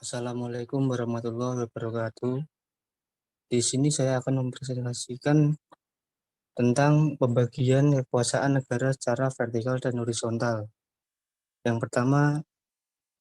Assalamualaikum warahmatullahi wabarakatuh. Di sini saya akan mempresentasikan tentang pembagian kekuasaan negara secara vertikal dan horizontal. Yang pertama,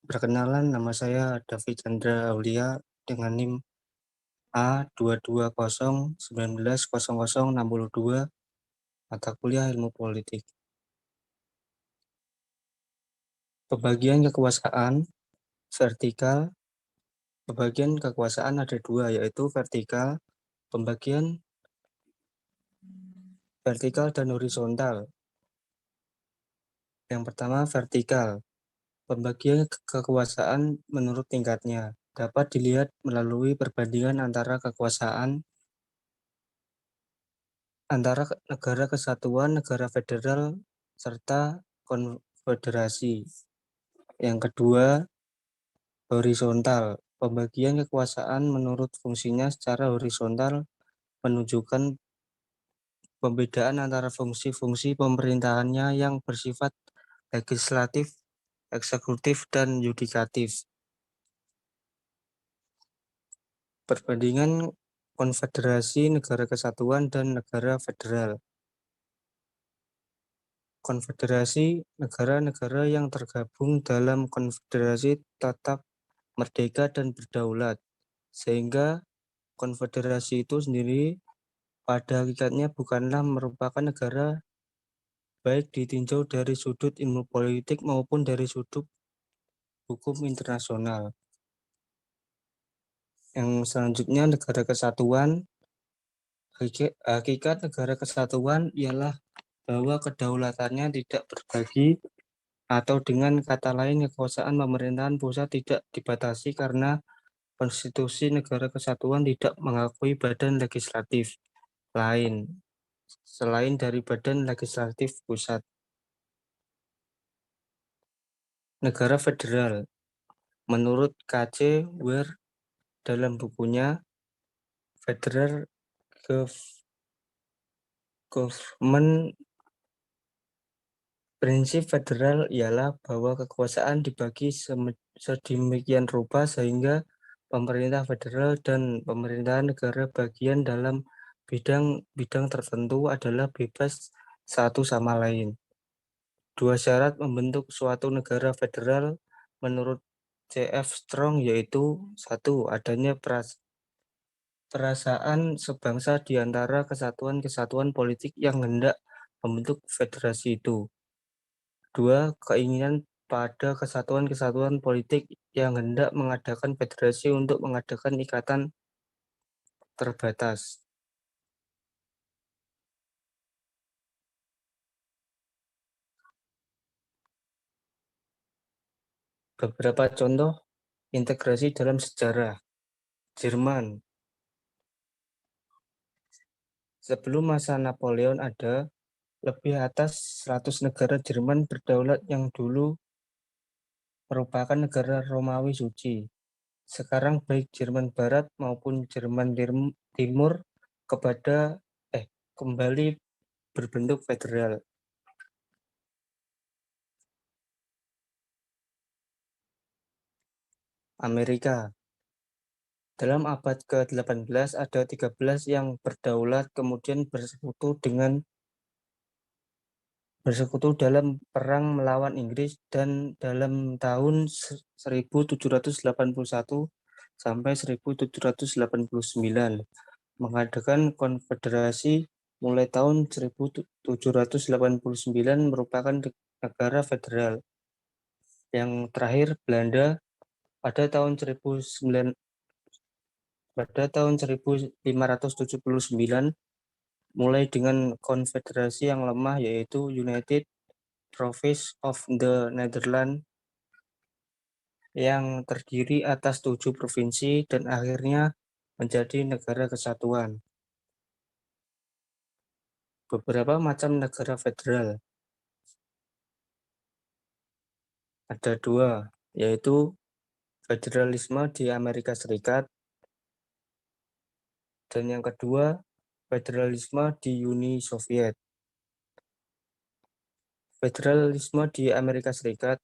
perkenalan, nama saya David Chandra Aulia dengan NIM A220190062, mata kuliah Ilmu Politik. Pembagian kekuasaan vertikal. Pembagian kekuasaan ada dua, yaitu pembagian vertikal dan horizontal. Yang pertama, vertikal. Pembagian kekuasaan menurut tingkatnya dapat dilihat melalui perbandingan antara kekuasaan antara negara kesatuan, negara federal, serta konfederasi. Yang kedua, horizontal. Pembagian kekuasaan menurut fungsinya secara horizontal menunjukkan pembedaan antara fungsi-fungsi pemerintahannya yang bersifat legislatif, eksekutif, dan yudikatif. Perbandingan konfederasi, negara kesatuan, dan negara federal. Konfederasi, negara-negara yang tergabung dalam konfederasi tetap merdeka dan berdaulat, sehingga konfederasi itu sendiri pada hakikatnya bukanlah merupakan negara, baik ditinjau dari sudut ilmu politik maupun dari sudut hukum internasional. Yang selanjutnya, negara kesatuan. Hakikat negara kesatuan ialah bahwa kedaulatannya tidak berbagi, atau dengan kata lain kekuasaan pemerintahan pusat tidak dibatasi karena konstitusi negara kesatuan tidak mengakui badan legislatif lain selain dari badan legislatif pusat. Negara federal. Menurut K.C. Ware dalam bukunya Federal Government, prinsip federal ialah bahwa kekuasaan dibagi sedemikian rupa sehingga pemerintah federal dan pemerintahan negara bagian dalam bidang tertentu adalah bebas satu sama lain. Dua syarat membentuk suatu negara federal menurut C.F. Strong yaitu: 1. Adanya perasaan sebangsa di antara kesatuan-kesatuan politik yang hendak membentuk federasi itu. 2. Keinginan pada kesatuan-kesatuan politik yang hendak mengadakan federasi untuk mengadakan ikatan terbatas. Beberapa contoh integrasi dalam sejarah. Jerman. Sebelum masa Napoleon ada lebih atas 100 negara Jerman berdaulat yang dulu merupakan negara Romawi suci. Sekarang baik Jerman Barat maupun Jerman Timur kembali berbentuk federal. Amerika. Dalam abad ke-18 ada 13 yang berdaulat kemudian bersekutu dalam perang melawan Inggris, dan dalam tahun 1781 sampai 1789 mengadakan konfederasi. Mulai tahun 1789 merupakan negara federal. Yang terakhir Belanda pada tahun 1579 mulai dengan konfederasi yang lemah yaitu United Province of the Netherlands yang terdiri atas 7 provinsi dan akhirnya menjadi negara kesatuan. Beberapa macam negara federal. Ada dua, yaitu federalisme di Amerika Serikat dan yang kedua federalisme di Uni Soviet. Federalisme di Amerika Serikat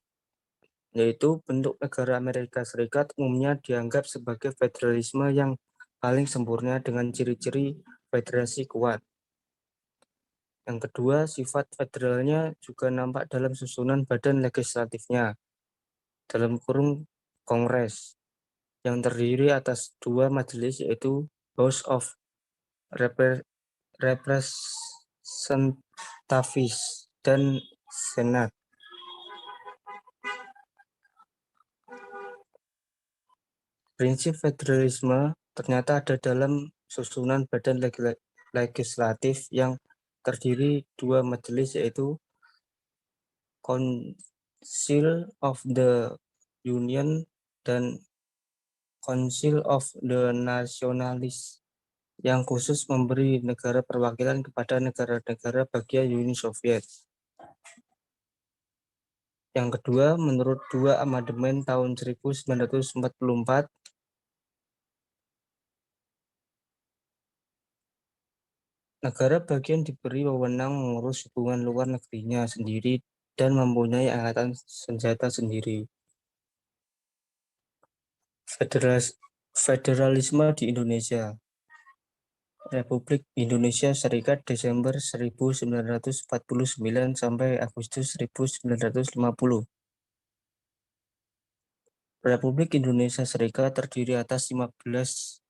yaitu bentuk negara Amerika Serikat umumnya dianggap sebagai federalisme yang paling sempurna dengan ciri-ciri federasi kuat. Yang kedua, sifat federalnya juga nampak dalam susunan badan legislatifnya, dalam kurung Kongres, yang terdiri atas dua majelis yaitu House of Representatives dan Senat. Prinsip federalisme ternyata ada dalam susunan badan legislatif yang terdiri dua majelis yaitu Council of the Union dan Council of the Nationalists yang khusus memberi negara perwakilan kepada negara-negara bagian Uni Soviet. Yang kedua, menurut dua amandemen tahun 1944, negara bagian diberi wewenang mengurus hubungan luar negerinya sendiri dan mempunyai angkatan senjata sendiri. Federalisme di Indonesia. Republik Indonesia Serikat Desember 1949 sampai Agustus 1950. Republik Indonesia Serikat terdiri atas 15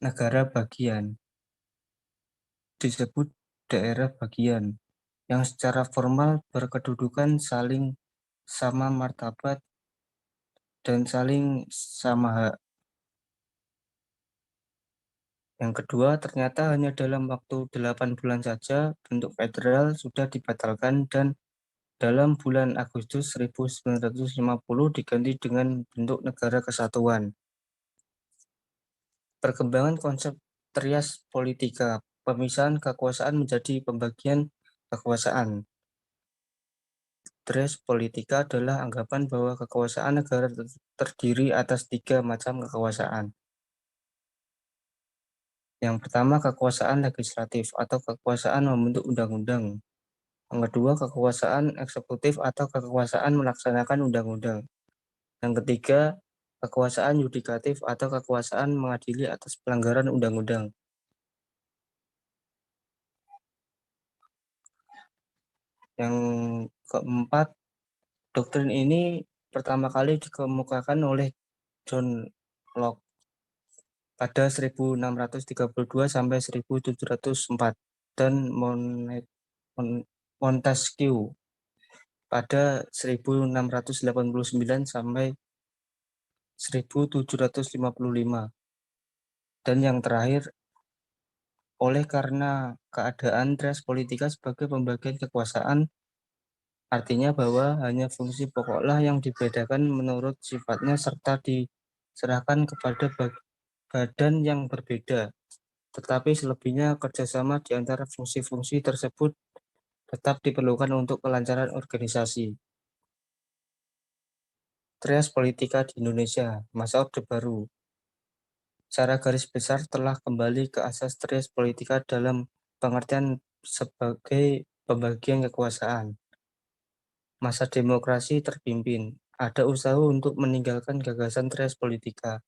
negara bagian, disebut daerah bagian, yang secara formal berkedudukan saling sama martabat dan saling sama hak. Yang kedua, ternyata hanya dalam waktu 8 bulan saja bentuk federal sudah dibatalkan dan dalam bulan Agustus 1950 diganti dengan bentuk negara kesatuan. Perkembangan konsep trias politika, pemisahan kekuasaan menjadi pembagian kekuasaan. Trias politika adalah anggapan bahwa kekuasaan negara terdiri atas 3 macam kekuasaan. Yang pertama, kekuasaan legislatif atau kekuasaan membentuk undang-undang. Yang kedua, kekuasaan eksekutif atau kekuasaan melaksanakan undang-undang. Yang ketiga, kekuasaan yudikatif atau kekuasaan mengadili atas pelanggaran undang-undang. Yang keempat, doktrin ini pertama kali dikemukakan oleh John Locke pada 1632 sampai 1704 dan Montesquieu pada 1689 sampai 1755. Dan yang terakhir, oleh karena keadaan trias politika sebagai pembagian kekuasaan, artinya bahwa hanya fungsi pokoklah yang dibedakan menurut sifatnya serta diserahkan kepada badan yang berbeda. Tetapi selebihnya kerjasama di antara fungsi-fungsi tersebut tetap diperlukan untuk kelancaran organisasi. Trias politika di Indonesia, masa Orde Baru. Secara garis besar telah kembali ke asas trias politika dalam pengertian sebagai pembagian kekuasaan. Masa demokrasi terpimpin. Ada usaha untuk meninggalkan gagasan trias politika.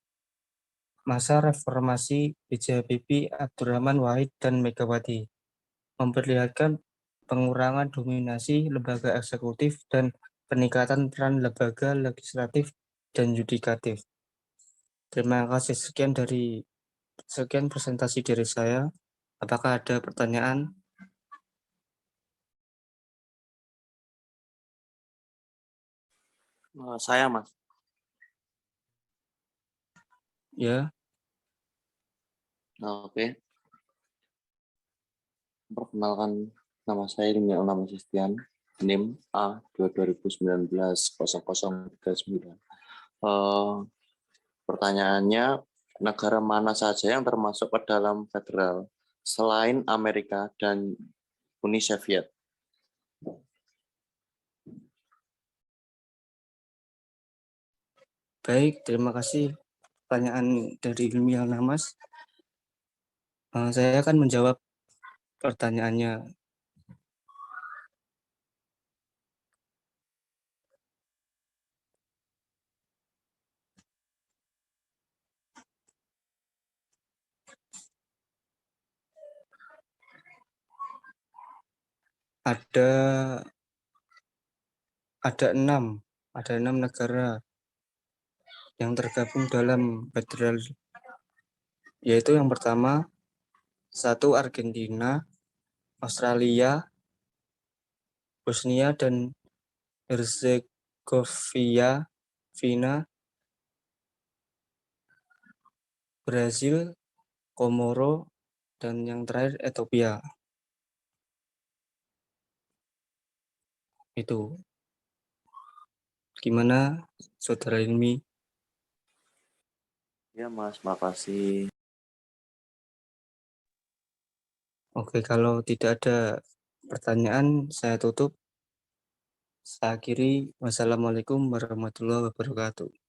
Masa reformasi B.J. Habibie, Abdurrahman Wahid, dan Megawati memperlihatkan pengurangan dominasi lembaga eksekutif dan peningkatan peran lembaga legislatif dan yudikatif. Terima kasih, sekian presentasi dari saya. Apakah ada pertanyaan? Saya, Mas. Ya. Oke. Perkenalkan, nama saya Limia Unama Sistian, NIM A 2019-0039. Pertanyaannya, negara mana saja yang termasuk ke dalam federal selain Amerika dan Uni Soviet? Baik, terima kasih pertanyaan dari Ilmiah Namas. Saya akan menjawab pertanyaannya. ada ada 6 negara yang tergabung dalam federal, yaitu yang pertama 1 Argentina, Australia, Bosnia dan Herzegovina, Brazil, Komoro, dan yang terakhir Ethiopia. Itu. Gimana, Saudara Ilmi? Ya, Mas, makasih. Oke, kalau tidak ada pertanyaan, saya tutup. Saya akhiri. Wassalamualaikum warahmatullahi wabarakatuh.